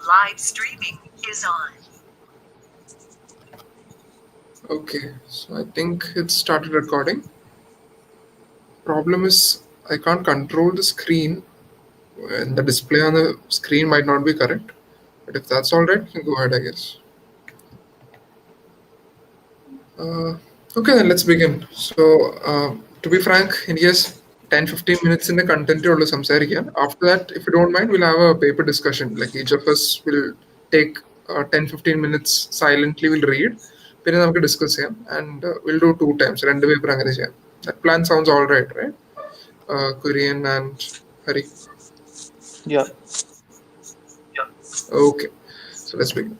Live streaming is on. Okay, so I think it started recording. Problem is I can't control the screen and the display on the screen might not be correct. But if that's all right, we can go ahead, I guess. Uh, okay, then let's begin. So, to be frank, in yes, 10-15 minutes in the content ഉള്ളൂ സംസാരിക്കാൻ. After that, if you don't mind, we'll have a paper discussion. Like each of us will take 10-15 minutes silently, we'll read. പിന്നെ നമുക്ക് discuss ചെയ്യാം and will do 2 times രണ്ട് paper അങ്ങനെ ചെയ്യാം. That plan sounds all right, right? Kurian and Hari. Yeah. Okay, so let's begin.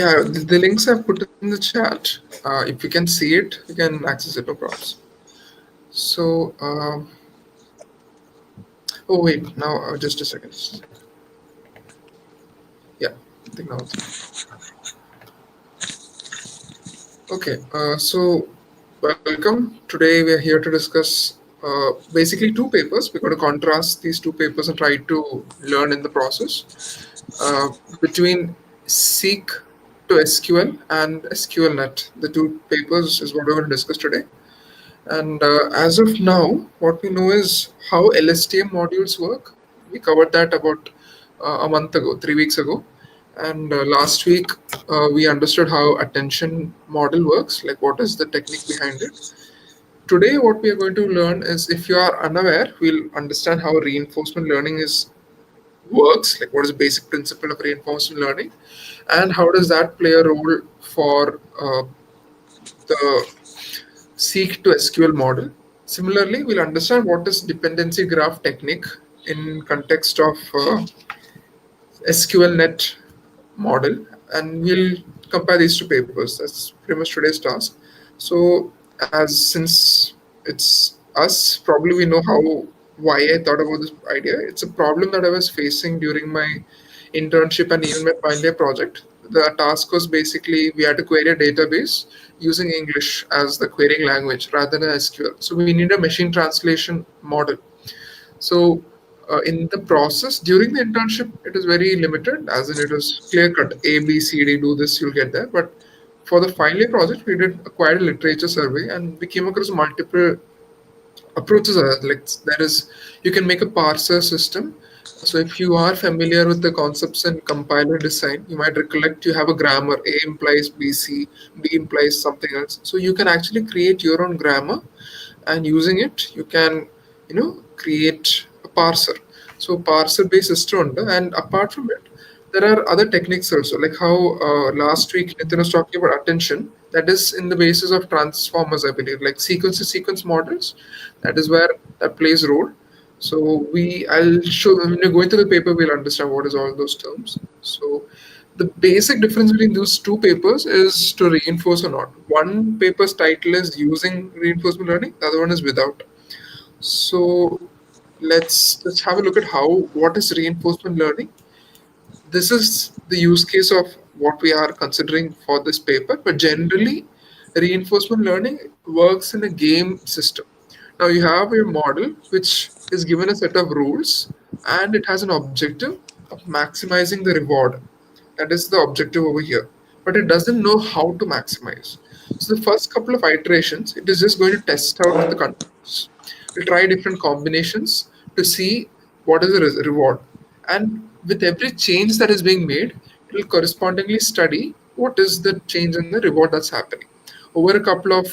Yeah, the links I've put in the chat. If you can see it, you can access it, no problems. So, oh wait, now just a second. Yeah, I think now. Okay, so welcome. Today we are here to discuss basically two papers. We're going to contrast these two papers and try to learn in the process between Seq2SQL and SQLNet. The two papers is what we're going to discuss today. And as of now, what we know is how LSTM modules work. We covered that about a month ago, 3 weeks ago. And last week, we understood how attention model works, like what is the technique behind it. Today, what we are going to learn is, if you are unaware, we'll understand how reinforcement learning works, like what is the basic principle of reinforcement learning, and how does that play a role for the Seq2SQL model. Similarly, we'll understand what is dependency graph technique in context of SQLNet model, and we'll compare these two papers. That's pretty much today's task. So, since it's us, probably we know why I thought about this idea. It's a problem that I was facing during my internship and even my final year project. The task was basically we had to query a database using English as the querying language rather than SQL. So we need a machine translation model. So in the process during the internship, it was very limited, as in it was clear cut: A, B, C, D, do this, you'll get there. But for the final year project, we did acquired a literature survey and we came across multiple approaches. Like there is, you can make a parser system. So if you are familiar with the concepts in compiler design, you might recollect you have a grammar. A implies BC, B implies something else. So you can actually create your own grammar, and using it, you can, create a parser. So parser-based system, and apart from it, there are other techniques also, like how last week Nitin was talking about attention. That is in the basis of transformers, I believe, like sequence-to-sequence models. That is where that plays a role. So I'll show, when you go into the paper, we'll understand what is all those terms. So the basic difference between those two papers is to reinforce or not. One paper's title is using reinforcement learning, the other one is without. So let's have a look at what is reinforcement learning. This is the use case of what we are considering for this paper, but generally reinforcement learning works in a game system. Now you have a model which is given a set of rules and it has an objective of maximizing the reward. That is the objective over here, but it doesn't know how to maximize. So the first couple of iterations, it is just going to test out the controls. We'll try different combinations to see what is the reward. And with every change that is being made, it will correspondingly study what is the change in the reward that's happening. Over a couple of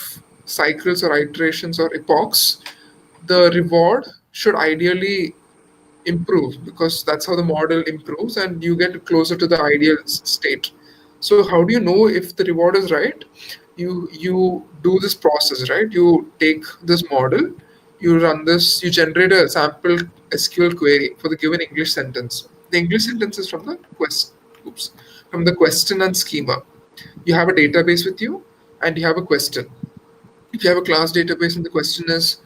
cycles or iterations or epochs, the reward should ideally improve, because that's how the model improves and you get closer to the ideal state. So how do you know if the reward is right? You do this process, right? You take this model, you run this, you generate a sample SQL query for the given English sentence. The English sentence is from the from the question and schema. You have a database with you and you have a question. If you have a class database and the question is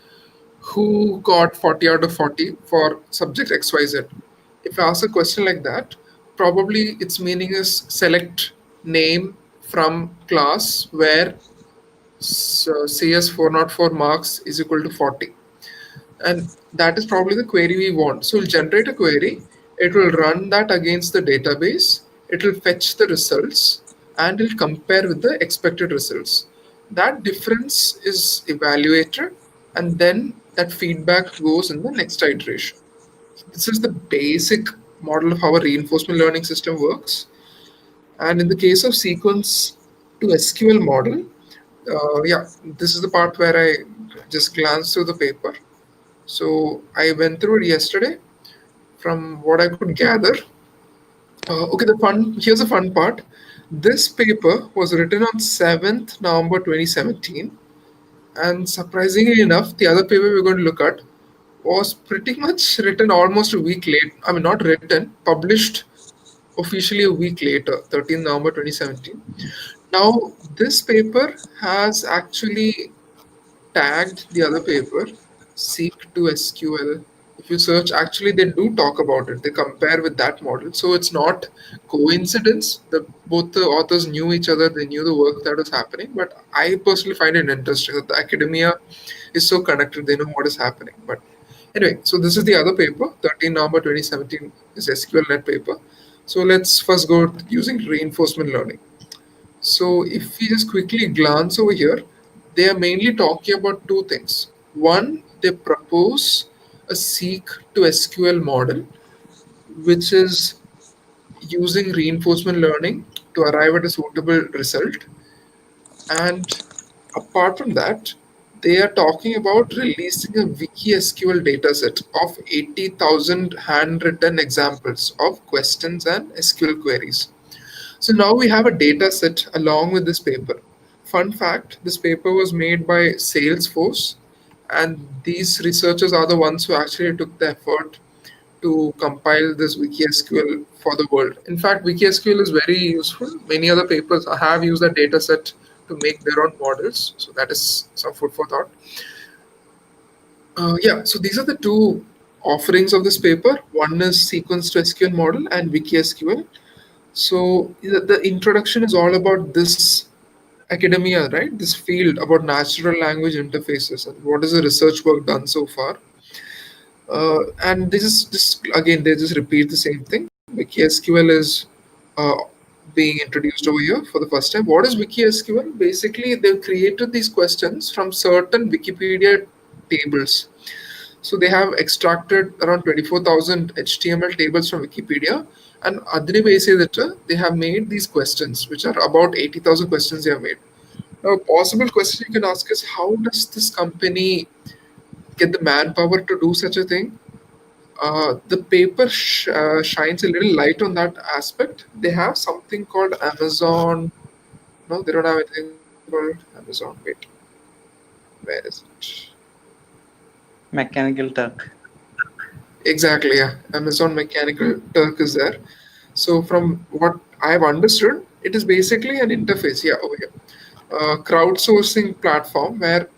who got 40 out of 40 for subject XYZ. If I ask a question like that, probably its meaning is select name from class where so CS404 marks is equal to 40. And that is probably the query we want. So we'll generate a query, it will run that against the database, it will fetch the results, and it'll compare with the expected results. That difference is evaluated, and then that feedback goes in the next iteration. This is the basic model of how a reinforcement learning system works. And in the case of sequence to SQL model, yeah, this is the part where I just glanced through the paper. So I went through it yesterday. From what I could gather, okay, the fun here's the fun part. This paper was written on 7th November 2017, and surprisingly enough, the other paper we're going to look at was pretty much written almost a week late. I mean, not written, published officially a week later, 13th November 2017. Now, this paper has actually tagged the other paper, Seq2SQL. If you search, actually they do talk about it. They compare with that model. So it's not coincidence that both the authors knew each other, they knew the work that was happening. But I personally find it interesting that the academia is so connected, they know what is happening. But anyway, so this is the other paper, 13 November 2017 is SQLNet paper. So let's first go using reinforcement learning. So if we just quickly glance over here, they are mainly talking about two things. One, they propose a Seq to SQL model, which is using reinforcement learning to arrive at a suitable result. And apart from that, they are talking about releasing a wiki SQL dataset of 80,000 handwritten examples of questions and SQL queries. So now we have a data set along with this paper. Fun fact, this paper was made by Salesforce, and these researchers are the ones who actually took the effort to compile this WikiSQL for the world. In fact, WikiSQL is very useful. Many other papers have used that data set to make their own models. So that is some food for thought. Yeah, so these are the two offerings of this paper. One is sequence to SQL model and WikiSQL. So the introduction is all about this academia, right? This field about natural language interfaces and what is the research work done so far. And this is just again they just repeat the same thing. WikiSQL is uh, being introduced over here for the first time. What is WikiSQL? Basically, they've created these questions from certain Wikipedia tables. So they have extracted around 24,000 HTML tables from Wikipedia, and അതിനെ base ചെയ്തിട്ട് they have made these questions, which are about 80,000 questions they have made. Now, a possible question you can ask is, how does this company get the manpower to do such a thing? The paper shines a little light on that aspect. They have something called Amazon. No, they don't have anything called Amazon. Wait, where is it? Mechanical Turk. Exactly, yeah. Amazon Mechanical Turk is there. So from what I've understood, it is basically an interface. Yeah, over here, crowdsourcing platform where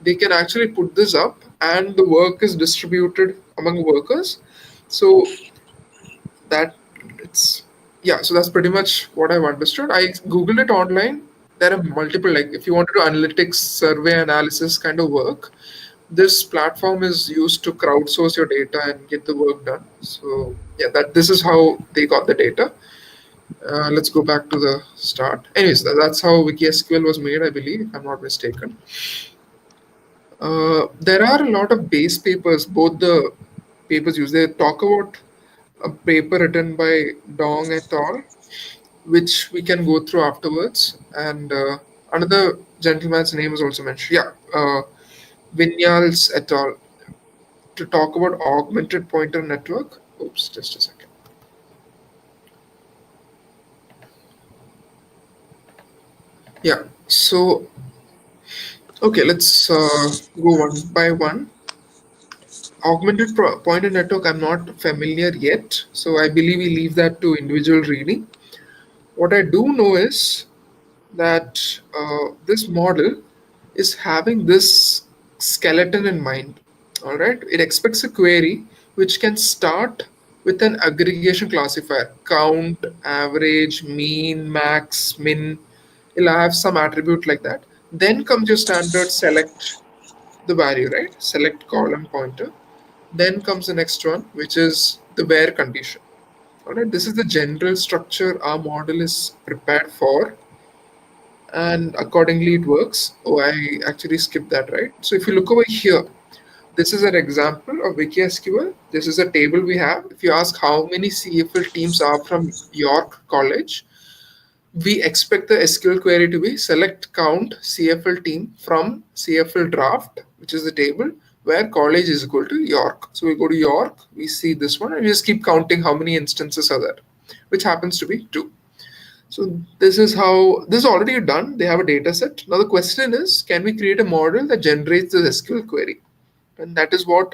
they can actually put this up, and the work is distributed among workers. So that it's yeah. So that's pretty much what I've understood. I googled it online. There are multiple, like if you want to do analytics, survey analysis kind of work, this platform is used to crowdsource your data and get the work done. So yeah, that this is how they got the data. Let's go back to the start. Anyways, that's how WikiSQL was made, I believe, if I'm not mistaken. There are a lot of base papers. Both the papers used. They talk about a paper written by Dong et al., which we can go through afterwards. And another gentleman's name is also mentioned. Yeah, Vinyals et al. To talk about augmented pointer network. Oops, just a second. Yeah, so okay, let's go one by one. Augmented pointer network, I'm not familiar yet, so I believe we leave that to individual reading. What I do know is that this model is having this skeleton in mind. All right, it expects a query which can start with an aggregation classifier: count, average, mean, max, min. It'll have some attribute like that. Then comes your standard select the value, right? Select column pointer. Then comes the next one, which is the where condition. All right, this is the general structure our model is prepared for, and accordingly it works. Oh, I actually skipped that, right? So if you look over here, this is an example of Wiki SQL. This is a table we have. If you ask how many CFL teams are from York College, we expect the SQL query to be select count CFL team from CFL draft, which is the table where college is equal to York. So we go to York, we see this one, and we just keep counting how many instances are there, which happens to be 2. So this is how this is already done. They have a data set. Now the question is, can we create a model that generates the SQL query? And that is what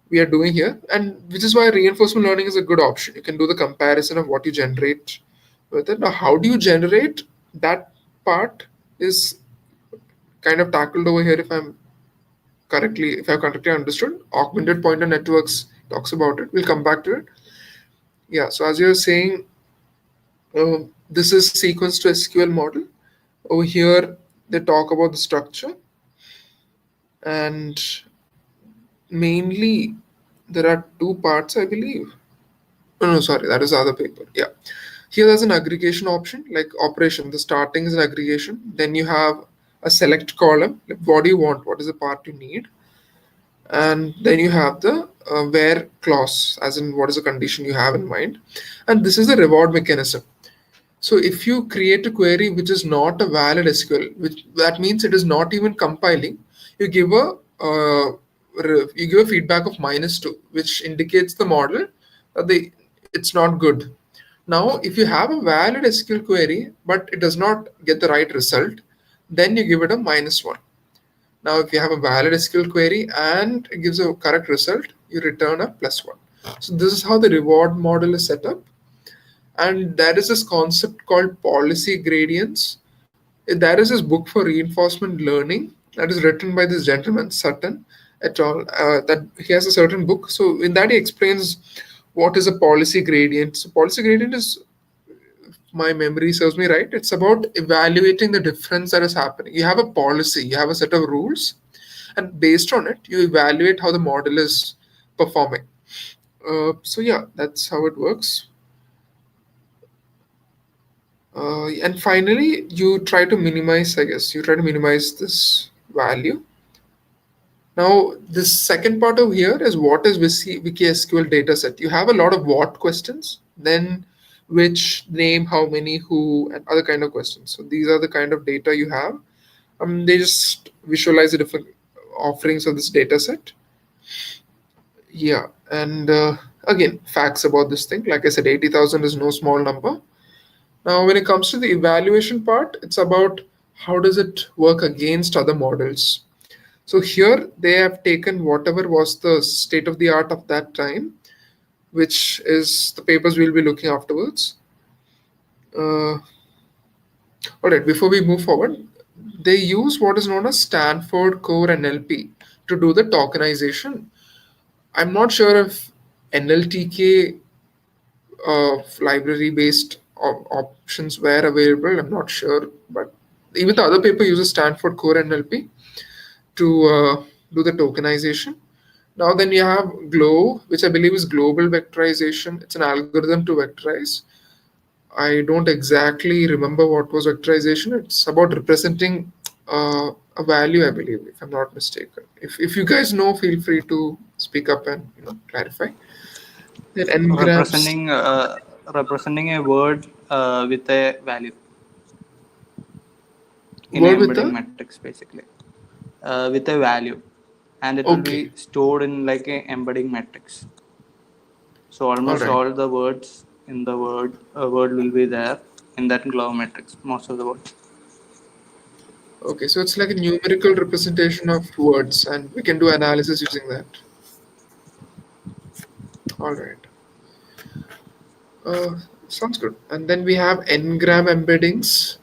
we are doing here, and which is why reinforcement learning is a good option. You can do the comparison of what you generate with it. Now, how do you generate that part is kind of tackled over here. If I've correctly understood, augmented pointer networks talks about it. We'll come back to it. Yeah. So as you're saying, this is sequence to SQL model. Over here, they talk about the structure, and mainly there are two parts, I believe. No, no, sorry, that is the other paper. Yeah. Here there's an aggregation option, like operation. The starting is an aggregation. Then you have a select column. Like what do you want? What is the part you need? And then you have the where clause, as in what is the condition you have in mind. And this is the reward mechanism. So if you create a query which is not a valid SQL, which that means it is not even compiling, you give a feedback of -2, which indicates the model that it's not good. Now, if you have a valid SQL query but it does not get the right result, then you give it a -1. Now, if you have a valid SQL query and it gives a correct result, you return a +1. So this is how the reward model is set up. And there is this concept called policy gradients. There is this book for reinforcement learning that is written by this gentleman, Sutton et al. That he has a certain book. So in that he explains what is a policy gradient. So policy gradient is, my memory serves me right, it's about evaluating the difference that is happening. You have a policy, you have a set of rules, and based on it, you evaluate how the model is performing. So yeah, that's how it works. And finally, you try to minimize, I guess, you try to minimize this value. Now, this second part over here is what is Wiki SQL dataset. You have a lot of what questions, then which, name, how many, who, and other kind of questions. So these are the kind of data you have. They just visualize the different offerings of this dataset. Yeah, and again, facts about this thing. Like I said, 80,000 is no small number. Now, when it comes to the evaluation part, it's about how does it work against other models. So here they have taken whatever was the state of the art of that time, which is the papers we'll be looking afterwards. All right, before we move forward, they use what is known as Stanford Core NLP to do the tokenization. I'm not sure if NLTK library based options were available. I'm not sure, but even the other paper uses Stanford Core NLP to do the tokenization. Now then you have GLOW, which I believe is global vectorization. It's an algorithm to vectorize. I don't exactly remember what was vectorization. It's about representing a value, I believe, if I'm not mistaken. If you guys know, feel free to speak up and clarify. Then ngrams, Representing a word with a value in word an with embedding a matrix, basically, with a value, and it will okay, be stored in like a embedding matrix. So all almost right, all the words in the word will be there in that glow matrix. Most of the words. okay. So it's like a numerical representation of words, and we can do analysis using that. All right. Sounds good. And then we have ngram embeddings.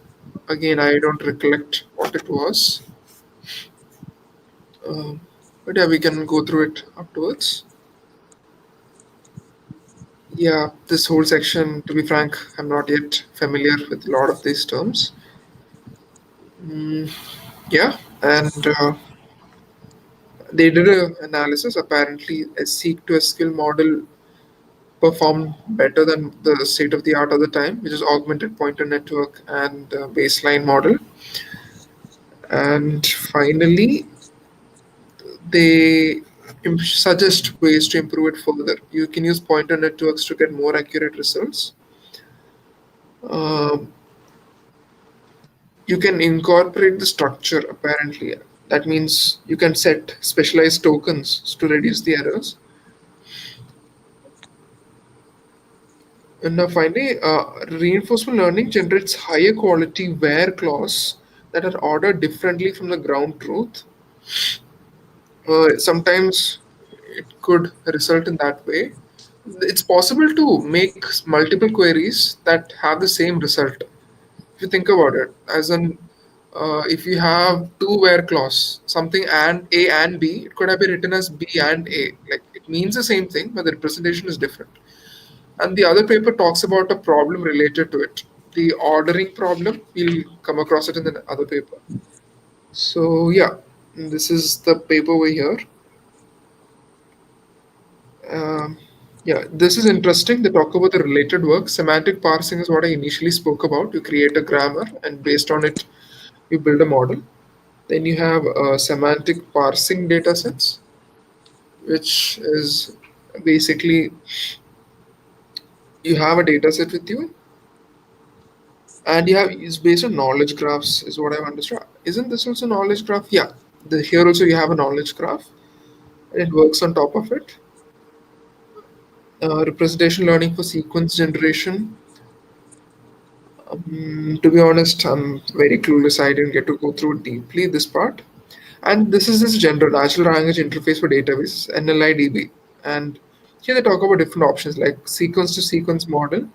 Again, I don't recollect what it was. Um, but yeah, we can go through it afterwards. Yeah, this whole section, to be frank, I'm not yet familiar with a lot of these terms. Mm, Yeah, and they did a analysis. Apparently, a Seq to SQL model performed better than the state of the art at the time, which is augmented pointer network and baseline model. And finally, they suggest ways to improve it further. You can use pointer networks to get more accurate results. Um, you can incorporate the structure apparently. That means you can set specialized tokens to reduce the errors. And now finally, reinforcement learning generates higher quality where clause that are ordered differently from the ground truth. Sometimes it could result in that way. It's possible to make multiple queries that have the same result. If you think about it, as in, if you have two where clause, something and A and B, it could have been written as B and A. Like it means the same thing, but the representation is different. And the other paper talks about a problem related to it. The ordering problem, we'll come across it in the other paper. So yeah, this is the paper over here. Um, yeah, this is interesting. They talk about the related work. Semantic parsing is what I initially spoke about. You create a grammar, and based on it, you build a model. Then you have semantic parsing data sets, which is basically you have a data set with you, and you have it's based on knowledge graphs, is what I've understood. Isn't this also knowledge graph? Yeah, here also you have a knowledge graph, and it works on top of it. Representation learning for sequence generation. To be honest, I'm very clueless. I didn't get to go through deeply this part. And this is this general natural language interface for database, NLIDB. And here they talk about different options like sequence to sequence model,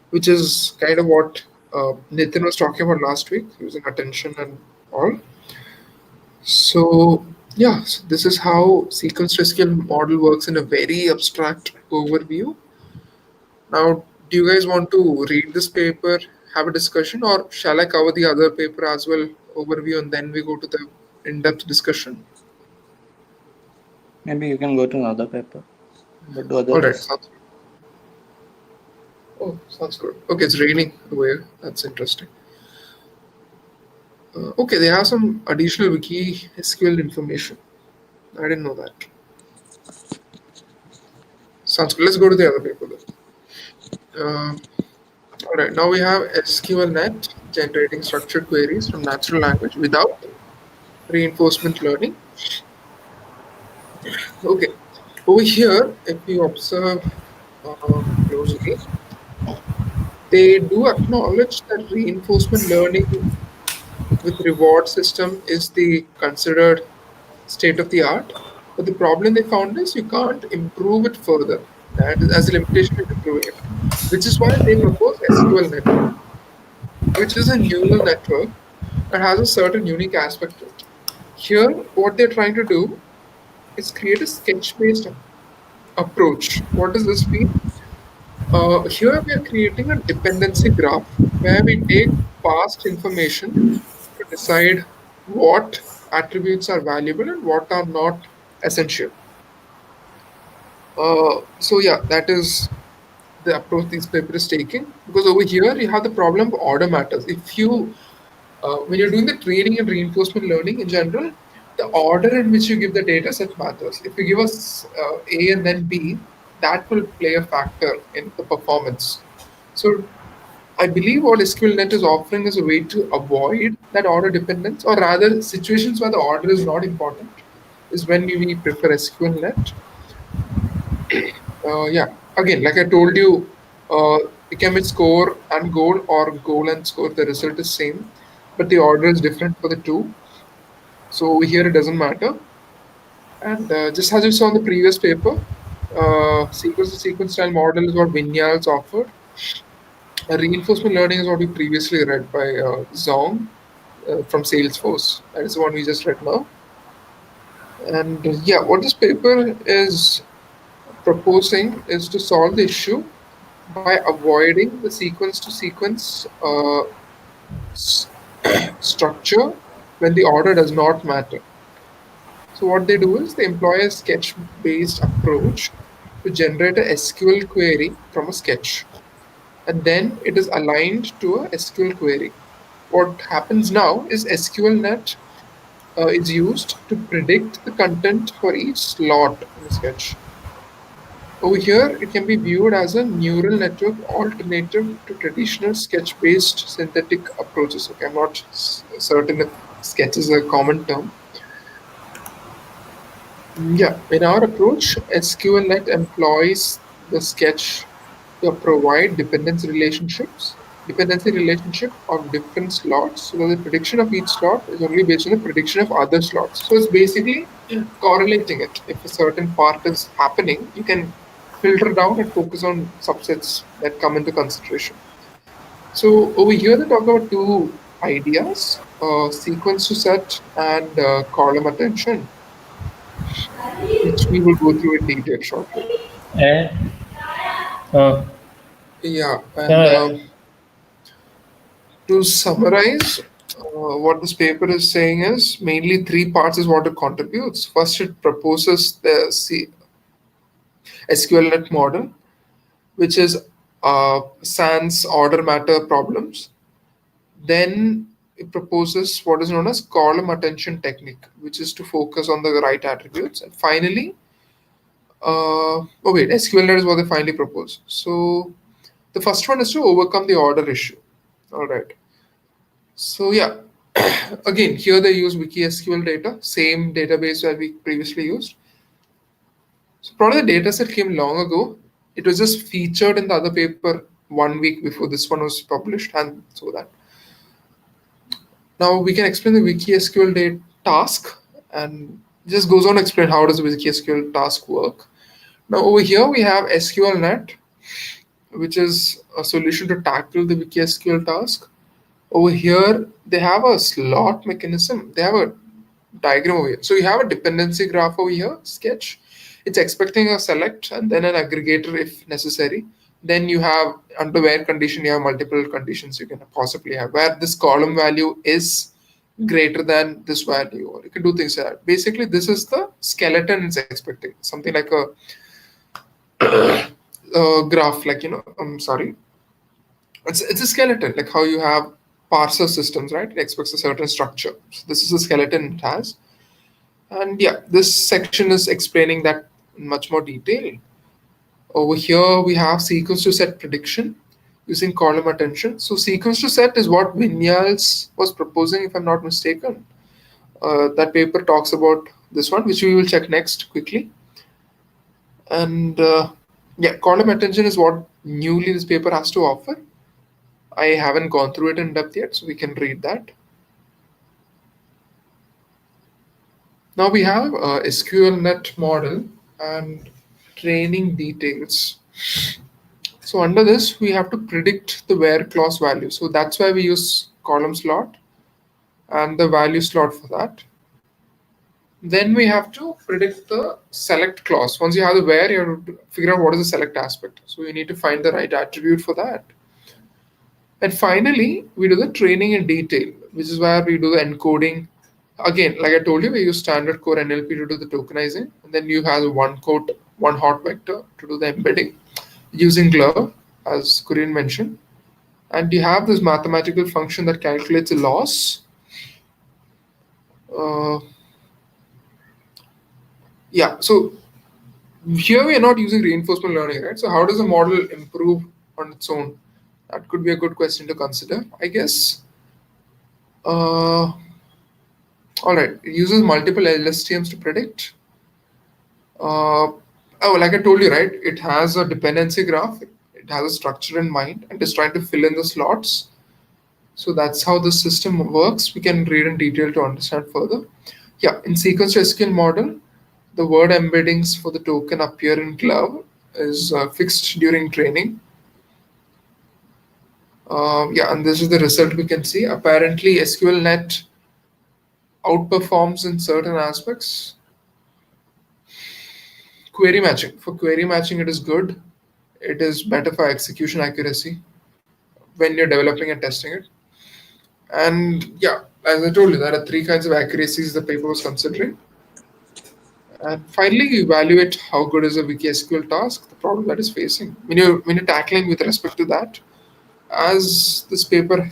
which is kind of what Nitin was talking about last week, using attention and all. So, yeah, so this is how sequence to SQL model works in a very abstract overview. Now, do you guys want to read this paper, have a discussion, or shall I cover the other paper as well, overview, and then we go to the in-depth discussion? Maybe you can go to another paper, but do All right, others. sounds good. Oh, sounds good. Okay, it's raining away. That's interesting. Okay, they have some additional wiki SQL information. I didn't know that. Sounds good. Let's go to the other paper then. All right, now we have SQLNet generating structured queries from natural language without reinforcement learning. Okay, over here, if you observe closely, they do acknowledge that reinforcement learning with reward system is the considered state of the art. But the problem they found is you can't improve it further. That is as a limitation of improving it, which is why they propose SQLNet, which is a neural network that has a certain unique aspect to it. Here, what they're trying to do is create a sketch-based approach. What does this mean? Here we are creating a dependency graph where we take past information to decide what attributes are valuable and what are not essential. So yeah, that is the approach this paper is taking. Because over here you have the problem of order matters. If you when you're doing the training and reinforcement learning in general, the order in which you give the data set matters. If you give us A and then B, that will play a factor in the performance. So I believe what SQLNet is offering is a way to avoid that order dependence, or rather, situations where the order is not important is when we prefer SQLNet. Yeah, again, like I told you, become it score and goal or goal and score, the result is same, but the order is different for the two. So over here it doesn't matter. And just as you saw in the previous paper, sequence to sequence style model is what Vinyals offered. Reinforcement learning is what we previously read by Zong from Salesforce. That is the one we just read now. And yeah, what this paper is proposing is to solve the issue by avoiding the sequence to sequence structure when the order does not matter. So what they do is they employ a sketch-based approach to generate a SQL query from a sketch, and then it is aligned to a SQL query. What happens now is SQLNet is used to predict the content for each slot in a sketch. Over here, it can be viewed as a neural network alternative to traditional sketch-based synthetic approaches. Okay, I'm not certain if sketch is a common term. Yeah, in our approach, SQLNet employs the sketch to provide dependency relationship of different slots, so that the prediction of each slot is only based on the prediction of other slots. So it's basically correlating it. If a certain part is happening, you can filter down and focus on subsets that come into consideration. So over here, they talk about two ideas: sequence to set and column attention, which we will go through in detail shortly. And uh, Yeah, and yeah, to summarize, what this paper is saying is mainly three parts is what it contributes. First, it proposes the SQLNet model, which is sans order matter problems. Then it proposes what is known as column attention technique, which is to focus on the right attributes. And finally, oh wait, SQLNet is what they finally propose. So the first one is to overcome the order issue. All right. So yeah, again, here they use WikiSQL data, same database that we previously used. So probably the dataset came long ago. It was just featured in the other paper 1 week before this one was published, and so that. Now we can explain the WikiSQL task, and just goes on to explain how does the WikiSQL task work. Now over here we have SQLNet, which is a solution to tackle the WikiSQL task. Over here, they have a slot mechanism. They have a diagram over here. So you have a dependency graph over here, sketch. It's expecting a select and then an aggregator if necessary. Then you have under where condition, you have multiple conditions you can possibly have, where this column value is greater than this value, or you can do things like that. Basically, this is the skeleton it's expecting, something like a graph, like, I'm sorry, it's a skeleton, like how you have parser systems, right? It expects a certain structure. So this is the skeleton it has. And yeah, this section is explaining that in much more detail. Over here, we have sequence to set prediction using column attention. So sequence to set is what Vinyals was proposing, if I'm not mistaken. That paper talks about this one, which we will check next quickly. And yeah, column attention is what newly this paper has to offer. I haven't gone through it in depth yet, so we can read that. Now we have a SQLNet model and training details. So under this, we have to predict the where clause value. So that's why we use column slot and the value slot for that. Then we have to predict the select clause. Once you have the where, you have to figure out what is the select aspect. So you need to find the right attribute for that. And finally, we do the training in detail, which is where we do the encoding. Again, like I told you, we use standard core NLP to do the tokenizing, and then you have one hot vector to do the embedding using Glove, as Kurian mentioned. And you have this mathematical function that calculates a loss. Uh, yeah, so here we are not using reinforcement learning, right? So how does the model improve on its own? That could be a good question to consider, I guess. All right, it uses multiple LSTMs to predict. Like I told you, right, it has a dependency graph, it has a structure in mind, and is trying to fill in the slots. So that's how the system works. We can read in detail to understand further. Yeah, in sequence to SQL model, the word embeddings for the token appear in Glove is fixed during training. Yeah, and this is the result we can see. Apparently, SQLNet outperforms in certain aspects. Query matching. For query matching, it is good. It is better for execution accuracy when you're developing and testing it. And yeah, As I told you, there are three kinds of accuracies the paper was considering. And finally, you evaluate how good is a wiki SQL task, the problem that is facing. When you're tackling with respect to that, as this paper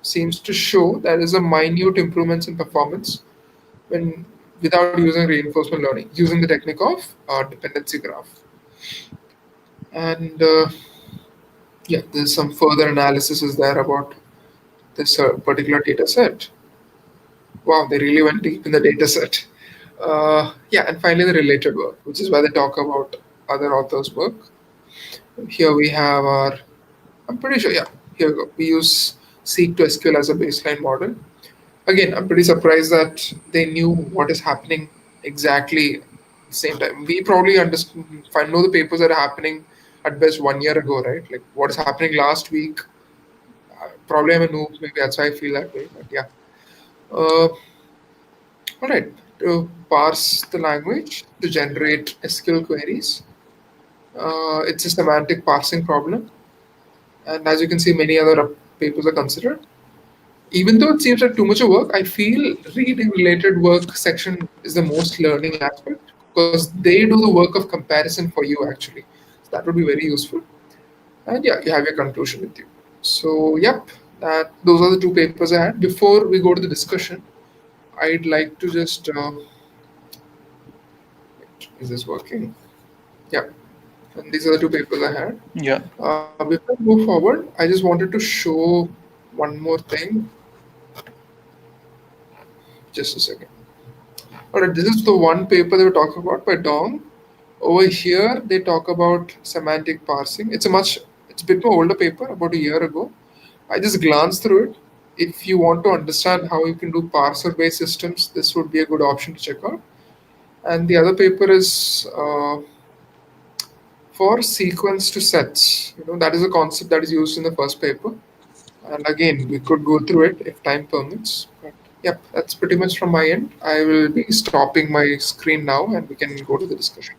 seems to show, there is a minute improvements in performance when without using reinforcement learning, using the technique of dependency graph. And yeah, there's some further analysis is there about this particular data set. Wow, they really went deep in the data set. Yeah, and finally the related work, which is where they talk about other authors' work. Here we have our, I'm pretty sure, yeah, here we go. We use Seq2SQL as a baseline model. Again, I'm pretty surprised that they knew what is happening exactly at the same time. We probably understand, know the papers that are happening at best 1 year ago, right? Like what is happening last week. Probably I'm a noob, maybe that's why I feel that way. But yeah. All right. To parse the language to generate SQL queries. It's a semantic parsing problem. And as you can see, many other papers are considered. Even though it seems like too much of work, I feel reading related work section is the most learning aspect because they do the work of comparison for you actually. So that would be very useful. And yeah, you have your conclusion with you. So yep, that those are the two papers I had. Before we go to the discussion, I'd like to just is this working? Yeah, and these are the two papers I had. Yeah. Before we move forward, I just wanted to show one more thing. Just a second. All right, this is the one paper they were talking about by Dong. Over here, they talk about semantic parsing. It's a bit more older paper, about a year ago. I just glanced through it. If you want to understand how you can do parser-based systems, this would be a good option to check out. And the other paper is for sequence to sets. That is a concept that is used in the first paper. And again, we could go through it if time permits. But yep, that's pretty much from my end. I will be stopping my screen now and we can go to the discussion.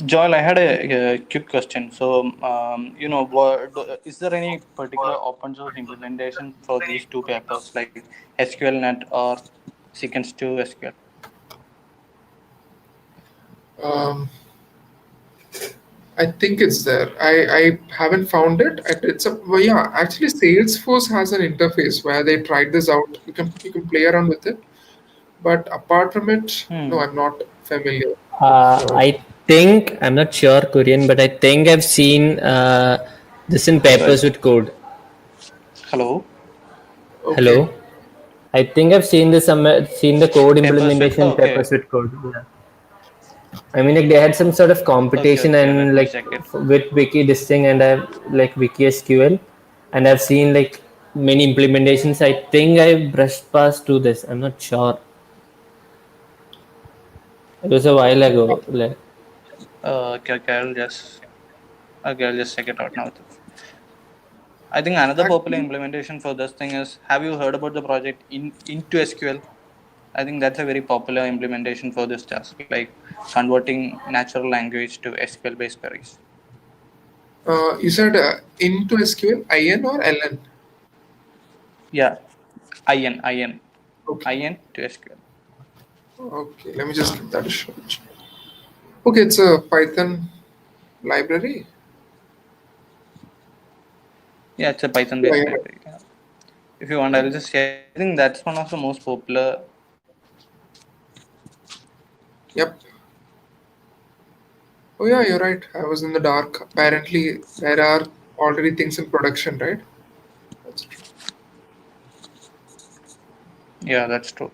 Joel, I had a quick question. So, is there any particular open source implementation for these two papers, like SQLNet or Sequence2SQL? Um, I think it's there. I haven't found it. Well, yeah, actually Salesforce has an interface where they tried this out. You can play around with it. But apart from it, no, I'm not familiar. So I think I'm not sure Korean, but I think I've seen this in papers with code. Hello? okay. Hello. I think I've seen this somewhere. Seen the code Papers with, implementation in okay. papers with code. Yeah. I mean, like they had some sort of Okay, competition okay, let and me like check it. with Wiki this thing, and I've like Wiki SQL, and I've seen like many implementations. I think I brushed past to this. I'm not sure. It was a while ago. Like, Okay, I'll just check it out now. I think another popular Actually, implementation for this thing is, have you heard about the project into SQL? I think that's a very popular implementation for this task, like converting natural language to SQL based queries. you said into SQL, IN or LN? Yeah, IN, Okay. IN to SQL. Okay, let me just give that a shot. Okay, it's a Python library. Yeah, it's a Python Yeah, based you're right. library. Yeah. If you want, I'll just share. I think that's one of the most popular. Yep. Oh yeah, you're right. I was in the dark. Apparently, there are already things in production, right? That's true. Yeah, that's true.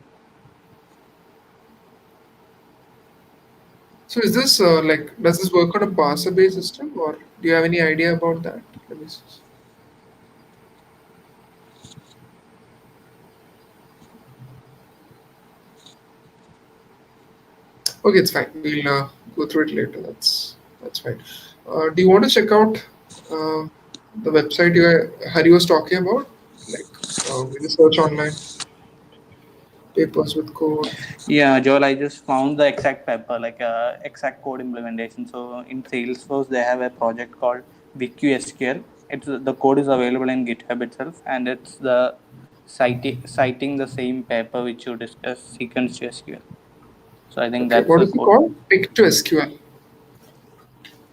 So is this like does this work on a parser-based system, or do you have any idea about that? Let me see. Okay, it's fine. We'll go through it later. That's fine. Do you want to check out uh, the website Hari was talking about? Like we just search online papers with code. Yeah, Joel, I just found the exact paper, like exact code implementation. So in Salesforce, they have a project called SQL, It's the code is available in GitHub itself, and it's the citing the same paper which you discussed, sequence to SQL. So I think Okay, that's what the is it code. called? Pick to SQL.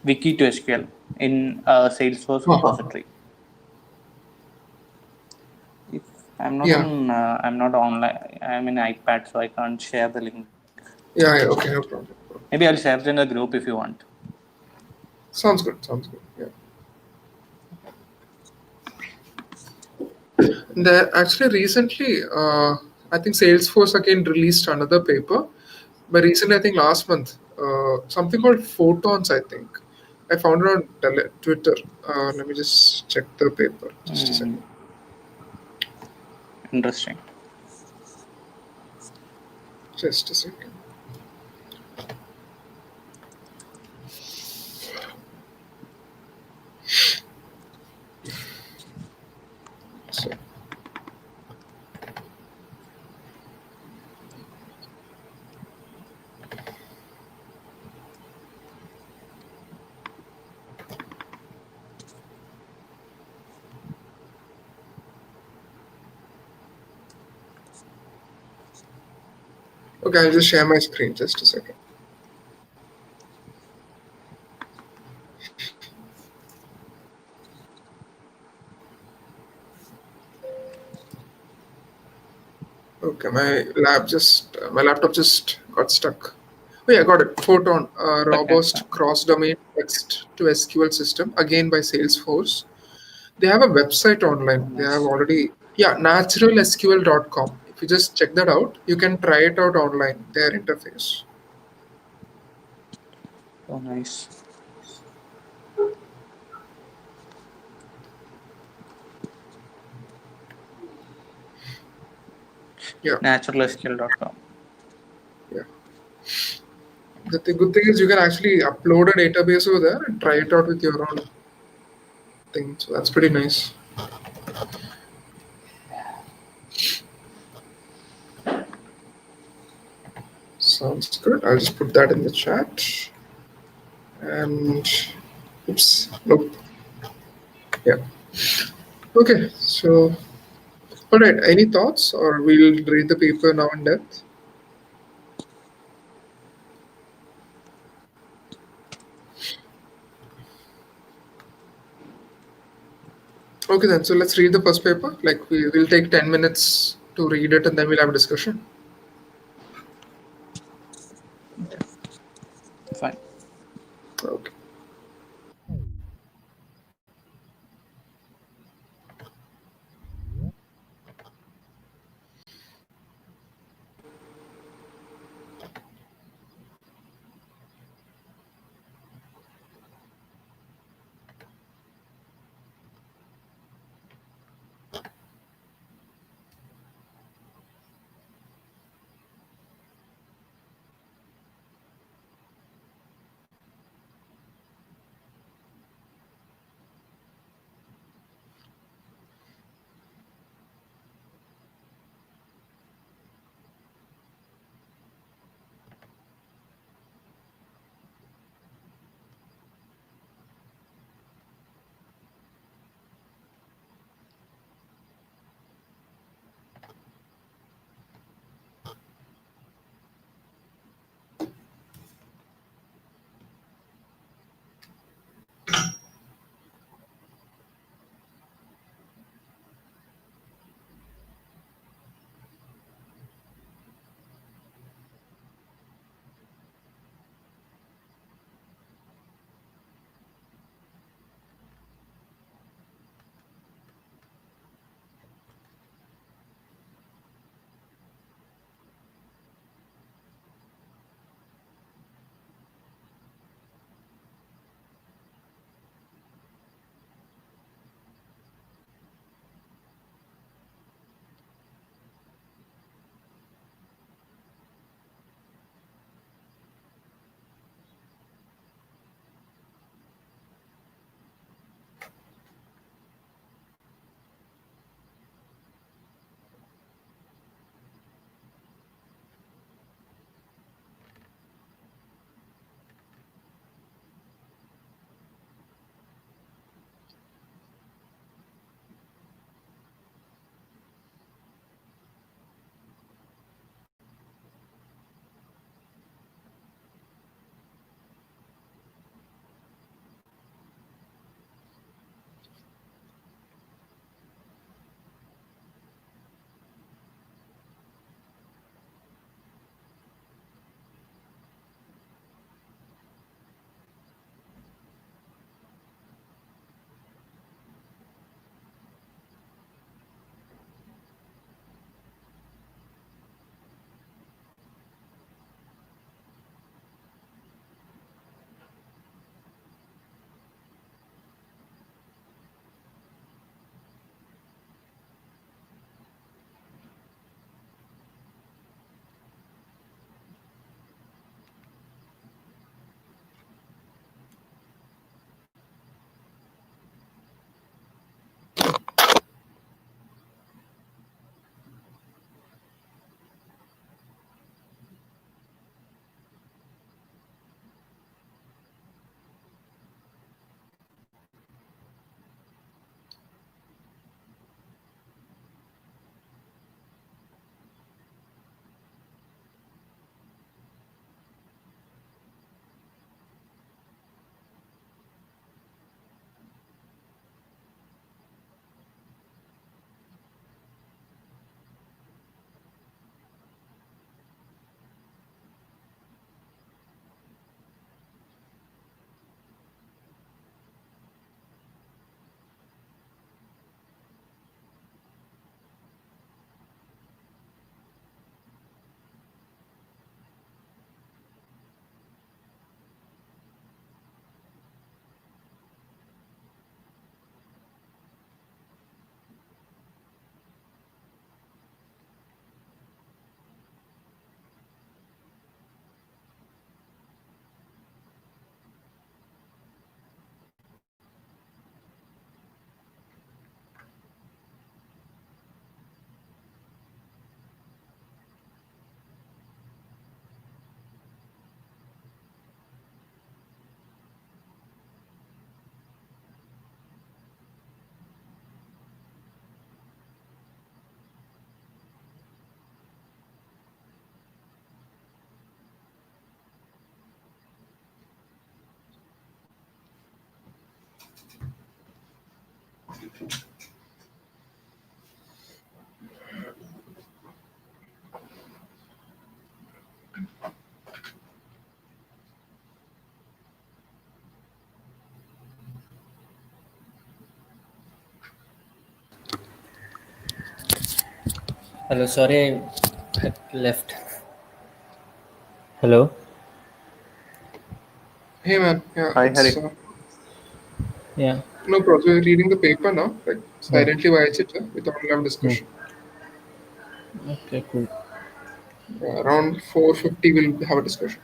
Wiki to SQL in Salesforce Uh-huh. repository. If I'm not Yeah, on, I'm not online. I'm in iPad, so I can't share the link. yeah, yeah. Okay, no problem. Maybe I'll share it in the group if you want. Sounds good. Sounds good. Yeah. Actually recently, I think Salesforce again released another paper. But recently, I think last month, something called photons. I think I found it on Twitter. Let me just check the paper. Just a Hmm, second. interesting. Just a second. So, okay, I'll just share my screen. Just a second. Okay, my laptop just got stuck. Oh yeah, got it. Photon, Okay, robust cross-domain text to SQL system, again by Salesforce. They have a website online. oh, They have nice. already, yeah, naturalsql.com. If you just check that out, you can try it out online, their interface. Oh, nice. Yeah, Naturalsql.com. yeah. The good thing is you can actually upload a database over there and try it out with your own thing. So that's pretty nice. Sounds good. I'll just put that in the chat. And oops, nope. Yeah. Okay. So, all right. Any thoughts, or we'll read the paper now in depth? Okay, then. So let's read the first paper. Like we will take 10 minutes to read it, and then we'll have a discussion. Fine. Okay. Hello, sorry, I left. Hello. Hey man, yeah, Hi, it's Hari. Yeah. no problem. So we're reading the paper now, like Yeah. silently while it's without a lot of Hmm. discussion. Okay. Cool. Around 4:50, we'll have a discussion.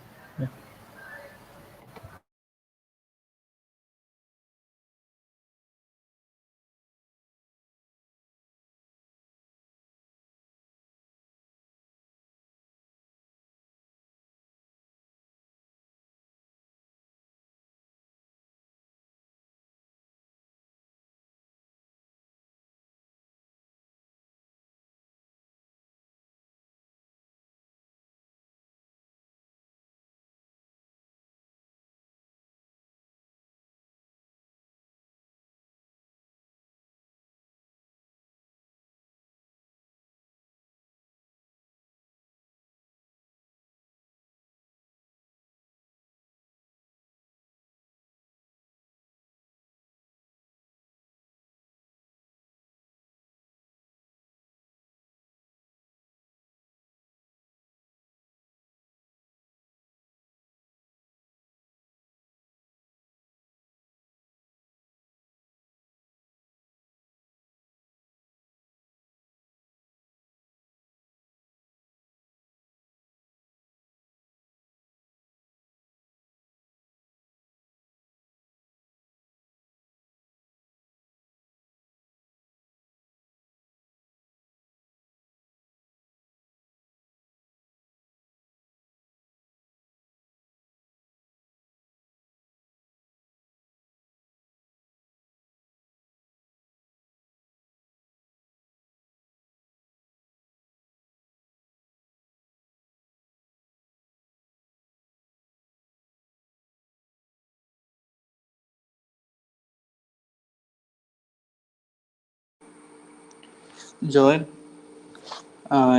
Joel,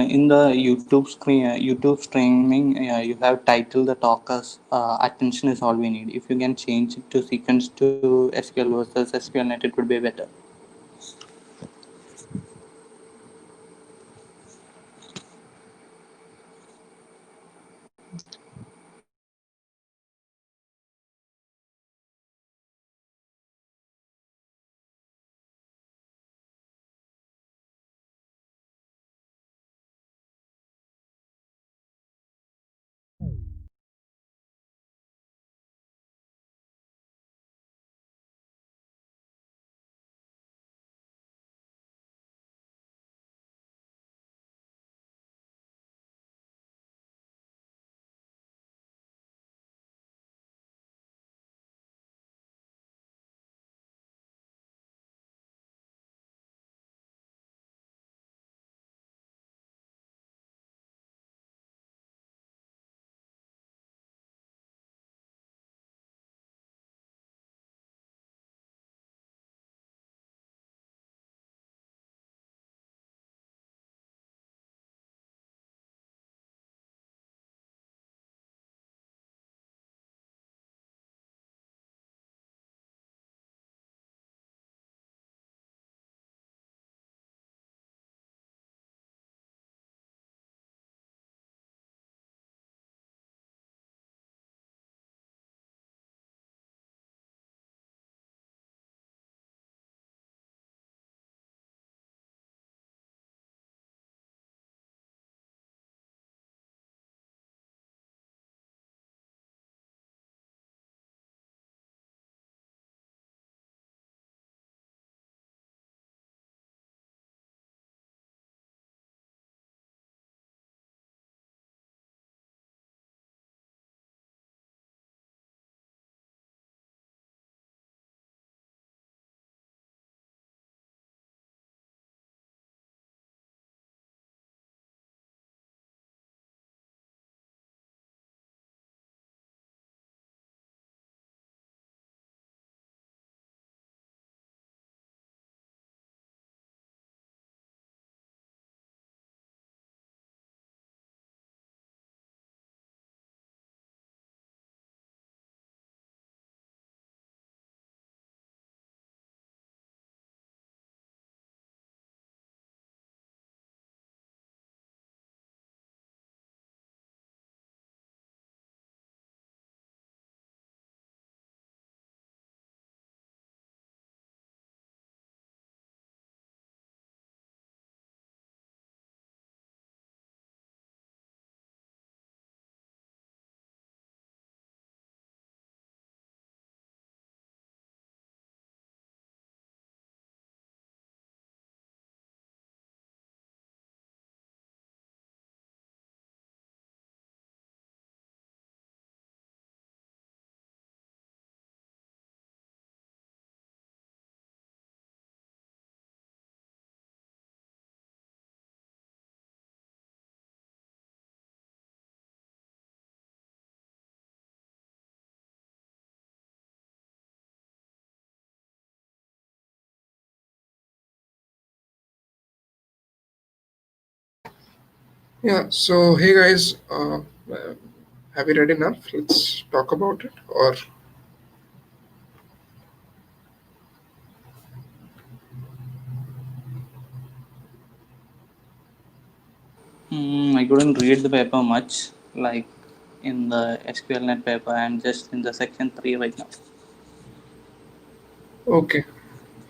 in the YouTube streaming, you have titled the talk as "Attention is all we need." If you can change it to sequence to SQL versus SQLNet, it would be better. Yeah. So hey guys, have you read enough? Let's talk about it. Or I couldn't read the paper much, like in the SQLNet paper. I'm just in the section 3 right now. okay,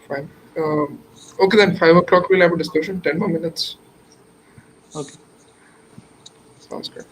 fine. Okay, then 5 o'clock we'll have a discussion. 10 more minutes. Okay. Sounds good.